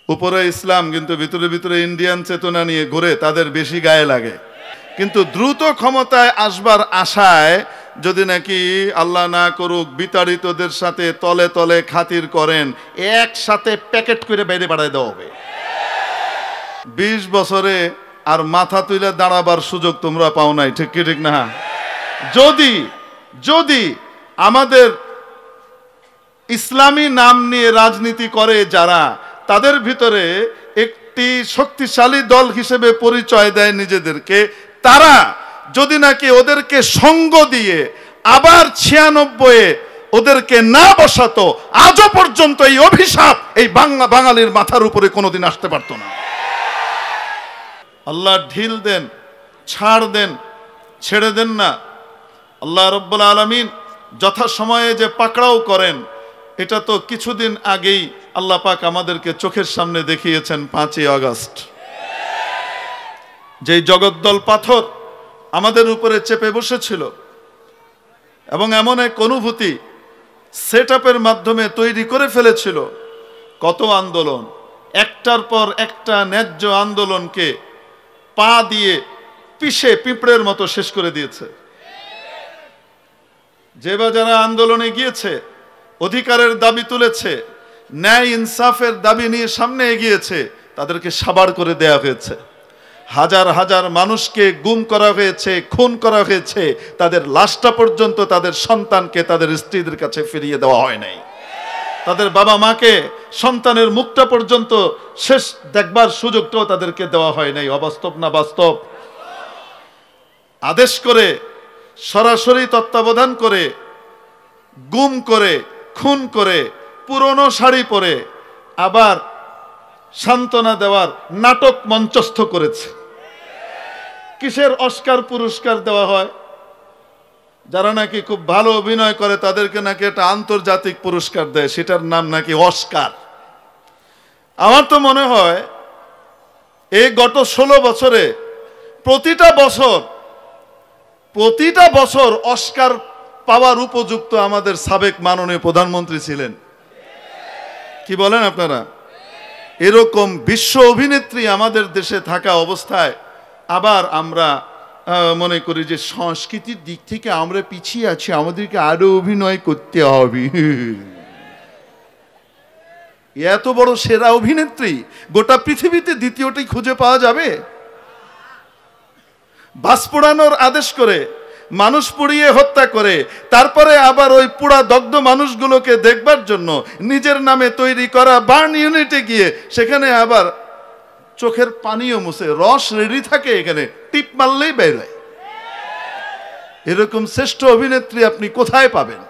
উপরে ইসলাম কিন্তু ভিতরে ভিতরে ইন্ডিয়ান চেতনা নিয়ে ঘুরে, তাদের বেশি গায়ে লাগে। কিন্তু দ্রুত ক্ষমতায় আসবার আশায় যদি নাকি আল্লাহ না করুক বিতাড়িতদের সাথে তলে তলে খাতির করেন, একসাথে প্যাকেট করে বাইরে বাড়ায় দেওয়া হবে। 20 বছরে আর মাথা তুলে দাঁড়াবার সুযোগ তোমরা পাও নাই, ঠিক কি ঠিক না? যদি আমাদের ইসলামী নাম নিয়ে রাজনীতি করে যারা, তাদের ভিতরে একটি শক্তিশালী দল হিসেবে পরিচয় দেয় নিজেদেরকে, তারা যদি নাকি ওদেরকে সঙ্গ দিয়ে আবার 96-এ ওদেরকে না বসাতো, আজও পর্যন্ত এই অভিশাপ এই বাঙালির মাথার উপরে কোনোদিন আসতে পারতো না। আল্লাহ ঢিল দেন, ছাড় দেন, ছেড়ে দেন না। আল্লাহ রব্বুল আলামিন যথাসময়ে যে পাকড়াও করেন, এটা তো কিছুদিন আগেই আল্লাহ পাক আমাদেরকে চোখের সামনে দেখিয়েছেন। 5ই আগস্ট যেই জগদ্দল পাথর আমাদের উপরে চেপে বসেছিল, এবং এমন এক অনুভূতি সেটআপের মাধ্যমে তৈরি করে ফেলেছিল, কত আন্দোলন, একটার পর একটা ন্যায্য আন্দোলনকে পা দিয়ে পিষে পিঁপড়ের মতো শেষ করে দিয়েছে। যে বা যারা আন্দোলনে গিয়েছে, অধিকারের দাবি তুলেছে, ন্যায় ইনসাফের দাবি নিয়ে সামনে এগিয়েছে, তাদেরকে সাবার করে দেয়া হয়েছে। হাজার হাজার মানুষকে গুম করা হয়েছে, খুন করা হয়েছে, তাদের লাশটা পর্যন্ত তাদের সন্তানকে তাদের স্ত্রীদের কাছে ফিরিয়ে দেওয়া হয় নাই। তাদের বাবা মাকে সন্তানের মুখটা পর্যন্ত শেষ দেখবার সুযোগটাও তাদেরকে দেওয়া হয় নাই। অবাস্তব না বাস্তব? আদেশ করে, সরাসরি তত্ত্বাবধান করে, গুম করে, খুন করে, পুরনো শাড়ি পরে আবার সান্ত্বনা দেওয়ার নাটক মঞ্চস্থ করেছে। কিসের অস্কার পুরস্কার দেওয়া হয়? যারা নাকি খুব ভালো অভিনয় করে তাদেরকে নাকি একটা আন্তর্জাতিক পুরস্কার দেয়, সেটার নাম নাকি অস্কার। আমার তো মনে হয় এই গত 16 বছরে প্রতিটা বছর অস্কার পাওয়ার উপযুক্ত আমাদের সাবেক মাননীয় প্রধানমন্ত্রী ছিলেন। কি বলেন আপনারা? এরকম বিশ্ব অভিনেত্রী আমাদের দেশে থাকা অবস্থায় আবার আমরা মনে করি যে সংস্কৃতির দিক থেকে আমরা পিছিয়ে আছি, আমাদেরকে আরো অভিনয় করতে হবে। এত বড় সেরা অভিনেত্রী গোটা পৃথিবীতে দ্বিতীয়টি খুঁজে পাওয়া যাবে? বাস পোড়ানোর আদেশ করে, মানুষ পুড়িয়ে হত্যা করে, তারপরে আবার ওই পুড়া দগ্ধ মানুষগুলোকে দেখবার জন্য নিজের নামে তৈরি করা বার্ন ইউনিটে গিয়ে সেখানে আবার চোখের পানিও মুছে, রস রেডি থাকে, এখানে টিপ মারলেই বের হয়। এরকম শ্রেষ্ঠ অভিনেত্রী আপনি কোথায় পাবেন?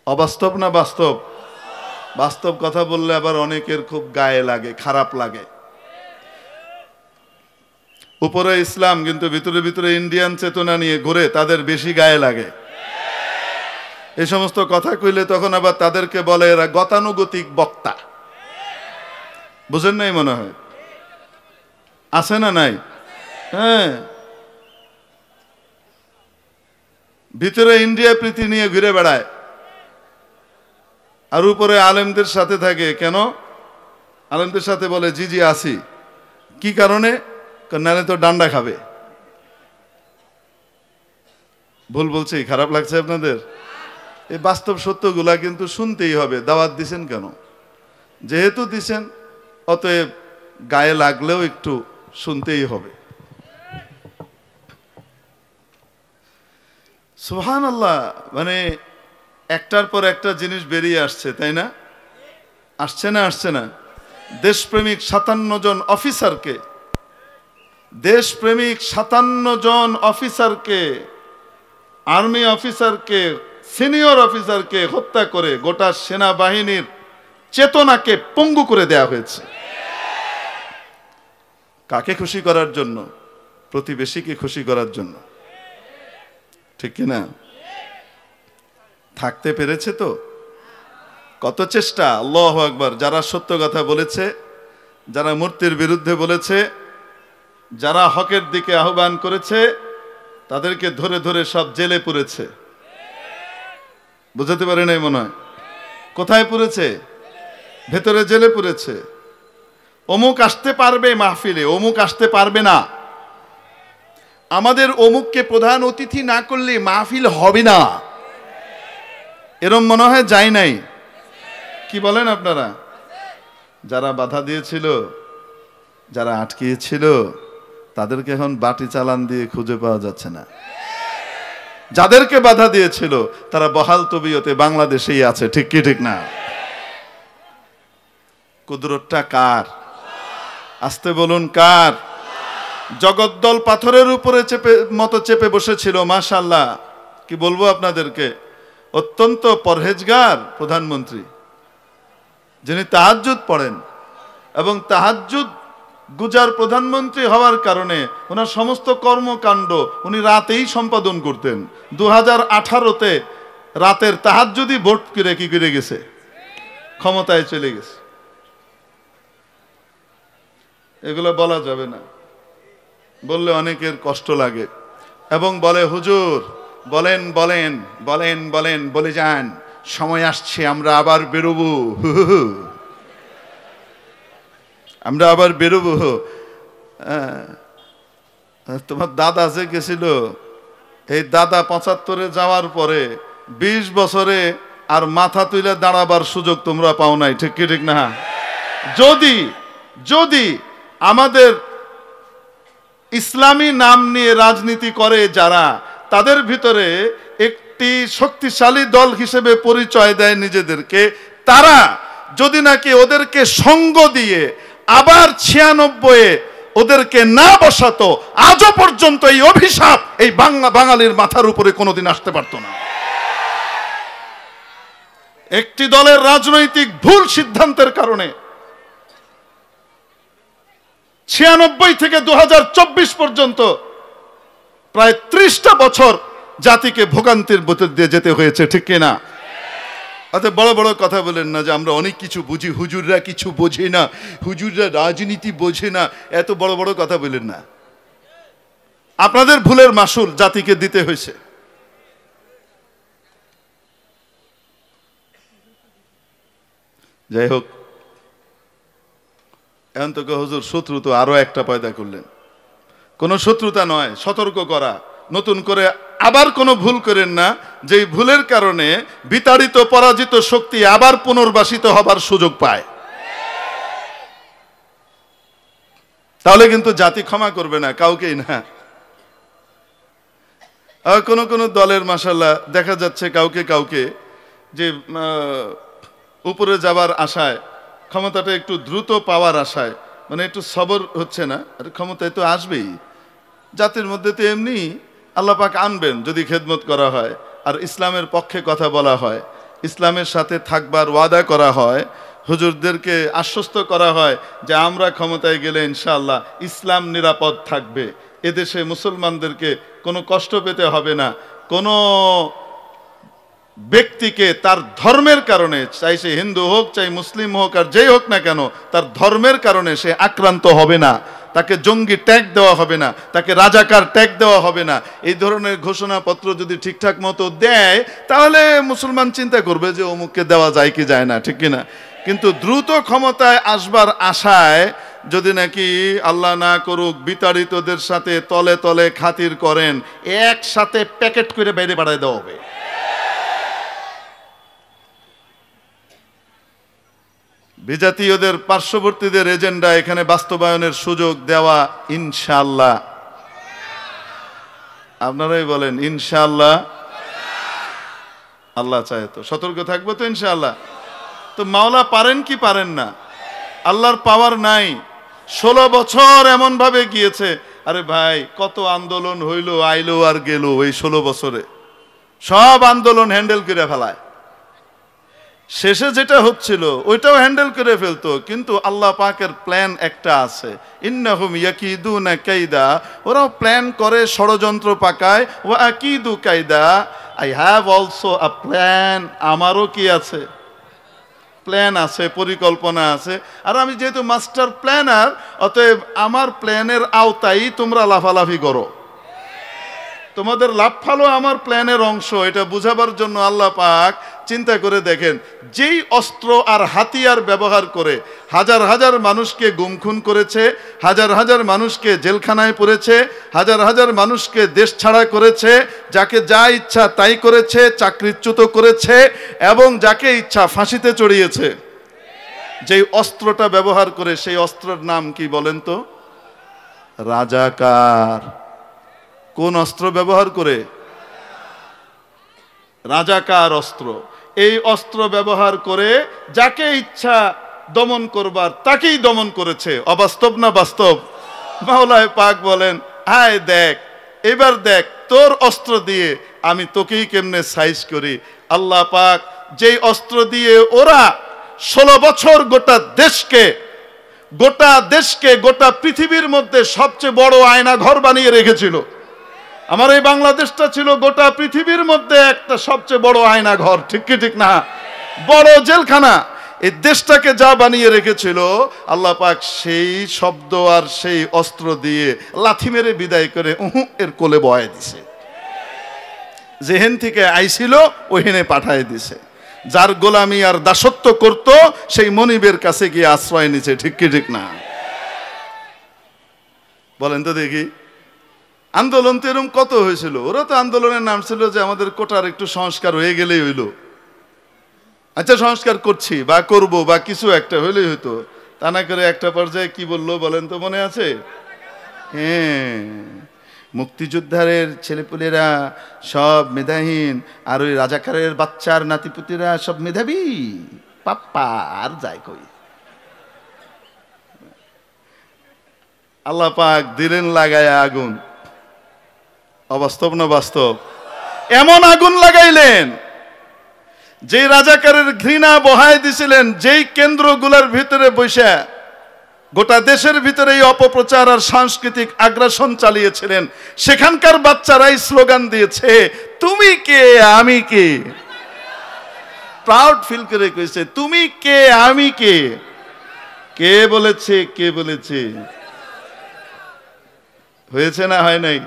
অবাস্তব না বাস্তব? বাস্তব কথা বললে আবার অনেকের খুব গায়ে লাগে, খারাপ লাগে। উপরে ইসলাম কিন্তু ভিতরে ভিতরে ইন্ডিয়ান চেতনা নিয়ে ঘুরে, তাদের বেশি গায়ে লাগে। এই সমস্ত কথা কইলে তখন আবার তাদেরকে বলে এরা গতানুগতিক বক্তা। বুঝেন নাই মনে হয়? আছে না নাই? হ্যাঁ, ভিতরে ইন্ডিয়া প্রীতি নিয়ে ঘুরে বেড়ায়, আর উপরে আলেমদের সাথে থাকে। কেন? আলেমদের সাথে বলে জি জি আসি। কি কারণে? নাহলে তো ডান্ডা খাবে। ভুল বলছি? খারাপ লাগছে আপনাদের? এই বাস্তব সত্যগুলা কিন্তু শুনতেই হবে। দাওয়াত দিছেন কেন? যেহেতু দিছেন, অতএব গায়ে লাগলেও একটু শুনতেই হবে। সুবহানাল্লাহ। মানে একটার পর একটা জিনিস বেরিয়ে আসছে, তাই না? আসছে না? আসছে না? দেশপ্রেমিক 57 জন অফিসারকে, দেশপ্রেমিক 57 জন অফিসারকে, আর্মি অফিসারকে, সিনিয়র অফিসারকে হত্যা করে গোটা সেনাবাহিনীর চেতনাকে পঙ্গু করে দেয়া হয়েছে। কাকে খুশি করার জন্য? প্রতিবেশীকে খুশি করার জন্য, ঠিক কিনা? থাকতে পেরেছে তো? কত চেষ্টা! আল্লাহু আকবার। যারা সত্য কথা বলেছে, যারা মূর্তির বিরুদ্ধে বলেছে, যারা হকের দিকে আহ্বান করেছে, তাদেরকে ধরে ধরে সব জেলে পুরেছে। বুঝাতে পারে নাই মনে হয়? কোথায় পুরেছে? ভেতরে জেলে পুরেছে। অমুক আসতে পারবে মাহফিলে, অমুক আসতে পারবে না। আমাদের অমুককে প্রধান অতিথি না করলে মাহফিল হবে না, এরম মনে হয় যায় নাই। কি বলেন আপনারা? যারা বাধা দিয়েছিল, যারা আটকিয়েছিল, তাদেরকে এখন বাটি চালান দিয়ে খুঁজে পাওয়া যাচ্ছে না। যাদেরকে বাধা দিয়েছিল তারা বহাল তবিয়তে বাংলাদেশেই আছে, ঠিক কি ঠিক না? কুদরতটা কার? আসতে বলুন কার? জগদ্দল পাথরের উপরে চেপে বসেছিল। মাশাআল্লাহ, কি বলবো আপনাদেরকে, অত্যন্ত পরহেজগার প্রধানমন্ত্রী, যিনি তাহাজ্জুদ পড়েন এবং তাহাজ্জুদ গুজার প্রধানমন্ত্রী হওয়ার কারণে ওনার সমস্ত কর্মকাণ্ড উনি রাতেই সম্পাদন করতেন। 2018-তে রাতের তাহাজ্জুদই ভোট করে কি করে গেছে, ক্ষমতায় চলে গেছে। এগুলো বলা যাবে না, বললে অনেকের কষ্ট লাগে এবং বলে হুজুর বলেন বলেন বলেন বলেন বলে যান, সময় আসছে আমরা আবার বেরোবো, আমরা আবার বেরোবো। তোমার দাদা যে গেছিল, এই দাদা 75-এ যাওয়ার পরে 20 বছরে আর মাথা তুলে দাঁড়াবার সুযোগ তোমরা পাও নাই, ঠিক কি ঠিক না? যদি আমাদের ইসলামী নাম নিয়ে রাজনীতি করে যারা, তাদের ভিতরে একটি শক্তিশালী দল হিসেবে পরিচয় দেয় নিজেদেরকে, তারা যদি নাকি ওদেরকে সঙ্গ দিয়ে আবার 96-এ ওদেরকে না বসাতো, আজও পর্যন্ত এই অভিশাপ এই বাঙালির মাথার উপরে কোনোদিন আসতে পারত না। একটি দলের রাজনৈতিক ভুল সিদ্ধান্তের কারণে 96 থেকে 2024 পর্যন্ত প্রায় 30টা বছর জাতিকে ভোগান্তির ভিতর দিয়ে যেতে হয়েছে, ঠিক কিনা? অতএব বড় বড় কথা বলেন না যে আমরা অনেক কিছু বুঝি, হুজুররা কিছু বোঝে না, হুজুররা রাজনীতি বোঝে না, এত বড় বড় কথা বলেন না। আপনাদের ভুলের মাসুল জাতিকে দিতে হয়েছে। যাই হোক, এখন তো হুজুর শত্রু তো আরো একটা পয়দা করলেন। কোন শত্রুতা নয়, সতর্ক করা, নতুন করে আবার কোনো ভুল করেন না, যে ভুলের কারণে বিতাড়িত পরাজিত শক্তি আবার পুনর্বাসিত হবার সুযোগ পায়। তাহলে কিন্তু জাতি ক্ষমা করবে না, কাউকেই না। কোন কোন দলের মাশাআল্লাহ দেখা যাচ্ছে কাউকে কাউকে যে উপরে যাবার আশায়, ক্ষমতাটা একটু দ্রুত পাওয়ার আশায়, মানে একটু সবর হচ্ছে না, আর ক্ষমতায় তো আসবেই। জাতির মধ্যে তো এমনি আল্লাহ পাক আনবেন যদি খেদমত করা হয়, আর ইসলামের পক্ষে কথা বলা হয়, ইসলামের সাথে থাকবার ওয়াদা করা হয়, হুজুরদেরকে আশ্বস্ত করা হয় যে আমরা ক্ষমতায় গেলে ইনশাআল্লাহ ইসলাম নিরাপদ থাকবে, এদেশে মুসলমানদেরকে কোনো কষ্ট পেতে হবে না, কোনো ব্যক্তিকে তার ধর্মের কারণে, চাই সে হিন্দু হোক চাই মুসলিম হোক আর যেই হোক না কেন, তার ধর্মের কারণে সে আক্রান্ত হবে না, তাকে জঙ্গি ট্যাগ দেওয়া হবে না, তাকে রাজাকার ট্যাগ দেওয়া হবে না। এই ধরনের ঘোষণাপত্র যদি ঠিকঠাক মতো দেয় তাহলে মুসলমান চিন্তা করবে যে অমুককে দেওয়া যায় কি যায় না, ঠিক কিনা? কিন্তু দ্রুত ক্ষমতায় আসবার আশায় যদি নাকি আল্লাহ না করুক বিতাড়িতদের সাথে তলে তলে খাতির করেন, একসাথে প্যাকেট করে বাইরে বাড়ায় দেওয়া হবে। বিজাতীয়দের পার্শ্ববর্তীদের এজেন্ডা এখানে বাস্তবায়নের সুযোগ দেওয়া ইনশাআল্লাহ। আপনারাই বলেন ইনশাআল্লাহ। আল্লাহ চায় তো সতর্ক থাকবো তো ইনশাআল্লাহ। তো মাওলা পারেন কি পারেন না? আল্লাহর পাওয়ার নাই। 16 বছর এমন ভাবে গিয়েছে। আরে ভাই, কত আন্দোলন হইলো, আইলো আর গেল। এই 16 বছরে সব আন্দোলন হ্যান্ডেল করে ফেলায়, শেষে যেটা হচ্ছিল ওইটাও হ্যান্ডেল করে ফেলতো। কিন্তু আল্লাহ পাকের প্ল্যান একটা আছে, ইন্নাহুম ইয়াকিদুনা কাইদা, ওরাও প্ল্যান করে, ষড়যন্ত্র পাকায়। ওয়া আকিদু কাইদা, I have also a plan, আমারও কি আছে? প্ল্যান আছে, পরিকল্পনা আছে। আর আমি যেহেতু মাস্টার প্ল্যানার, অতএব আমার প্ল্যানের আওতায় তোমরা লাফালাফি করো। তোমাদের লাফালো আমার প্ল্যানের অংশ, এটা বুঝাবার জন্য আল্লাহ পাক চিন্তা করে দেখেন, যেই অস্ত্র আর হাতিয়ার ব্যবহার করে হাজার হাজার মানুষকে গুম খুন করেছে, হাজার হাজার মানুষকে জেলখানায় পুরেছে, হাজার হাজার মানুষকে দেশ ছাড়া করেছে, যাকে যা ইচ্ছা তাই করেছে, চাকরিচ্যুত করেছে এবং যাকে ইচ্ছা ফাঁসিতে চড়িয়েছে, যেই অস্ত্রটা ব্যবহার করে সেই অস্ত্রের নাম কি বলেন তো? রাজাকার। কোন অস্ত্র ব্যবহার করে? রাজাকার অস্ত্র। এই অস্ত্র ব্যবহার করে যাকে ইচ্ছা দমন করবার তাকেই দমন করেছে। অবাস্তব না বাস্তব? মাওলানা পাক বলেন, আয় দেখ, এবার দেখ তোর অস্ত্র দিয়ে আমি তোকেই কেমনে সাইজ করি। আল্লাহ পাক যেই অস্ত্র দিয়ে ওরা 16 বছর গোটা দেশকে গোটা পৃথিবীর মধ্যে সবচেয়ে বড় আয়না ঘর বানিয়ে রেখেছিল। আমার এই বাংলাদেশটা ছিল গোটা পৃথিবীর মধ্যে একটা সবচেয়ে বড় আয়না ঘর, ঠিক কি ঠিক না? বড় জেলখানা। এই দেশটাকে যা বানিয়ে রেখেছিল আল্লাহ পাক সেই শব্দ আর সেই অস্ত্র দিয়ে লাথি মেরে বিদায় করে এর কোলে বয়ে দিছে। যেহেন থেকে আইছিল ওহেনে পাঠায় দিছে। যার গোলামি আর দাসত্ব করত সেই মনিবের কাছে গিয়ে আশ্রয় নিছে, ঠিক কি ঠিক না? বলেন তো দেখি, আন্দোলন তো এরকম কত হয়েছিল। ওরা তো আন্দোলনের নাম ছিল যে আমাদের কোটার একটু সংস্কার হয়ে গেলেই হইল। আচ্ছা সংস্কার করছি বা করব বা কিছু একটা হইলেই হইতো, তা না করে একটা পর্যায়ে কি বললো বলেন তো, মনে আছে? হ্যাঁ, মুক্তিযোদ্ধারের ছেলেপুলেরা সব মেধাহীন আর ওই রাজাকারের বাচ্চার নাতিপুতিরা সব মেধাবী, পাপ্পা আর যায় কই। আল্লাহ পাক দিলেন লাগায় আগুন। অবাস্তব না বাস্তব? এমন আগুন লাগাইলেন যে রাজাকারের ঘৃণা বহায় দিছিলেন, যেই কেন্দ্রগুলোর ভিতরে বসে গোটা দেশের ভিতরে এই অপপ্রচার আর সাংস্কৃতিক আগ্রাসন চালিয়েছিলেন, সেখানকার বাচ্চারাই স্লোগান দিয়েছে, তুমি কে আমি কে। প্রাউড ফিল করে কইছে, তুমি কে আমি কে। কে বলেছে? কে বলেছে? হয়েছে না হয় নাই?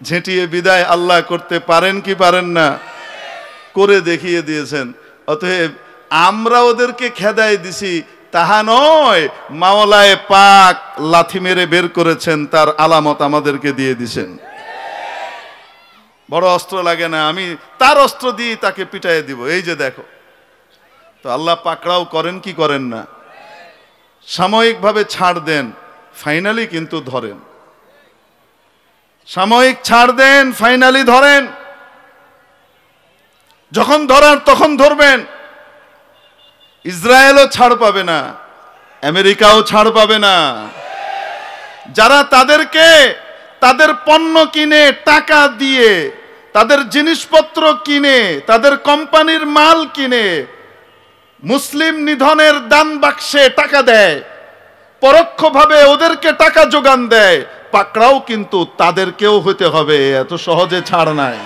ঝেঁটিয়ে বিদায় আল্লাহ করতে পারেন কি পারেন না? করে দেখিয়ে দিয়েছেন। অতএব আমরা ওদেরকে খেদায় দিছি তাহা নয়, মাওলায়ে পাক লাথি মেরে বের করেছেন, তার আলামত আমাদেরকে দিয়ে দিছেন। বড় অস্ত্র লাগে না, আমি তার অস্ত্র দিয়ে তাকে পিটাইয়ে দিব, এই যে দেখো। তো আল্লাহ পাকড়াও করেন কি করেন না? সাময়িকভাবে ছাড় দেন, ফাইনালি কিন্তু ধরেন। সাময়িক ছাড় দেন, ফাইনালি ধরেন। যখন ধরার তখন ধরবেন। ইসরায়েলও ছাড় পাবে না, আমেরিকাও ছাড় পাবে না। যারা তাদেরকে তাদের পণ্য কিনে টাকা দিয়ে, তাদের জিনিসপত্র কিনে, তাদের কোম্পানির মাল কিনে মুসলিম নিধনের দান বাক্সে টাকা দেয়, পরোক্ষভাবে ওদেরকে টাকা যোগান দেয়, পাকড়াও কিন্তু তাদেরকেও হতে হবে, এত সহজে ছাড় নাই।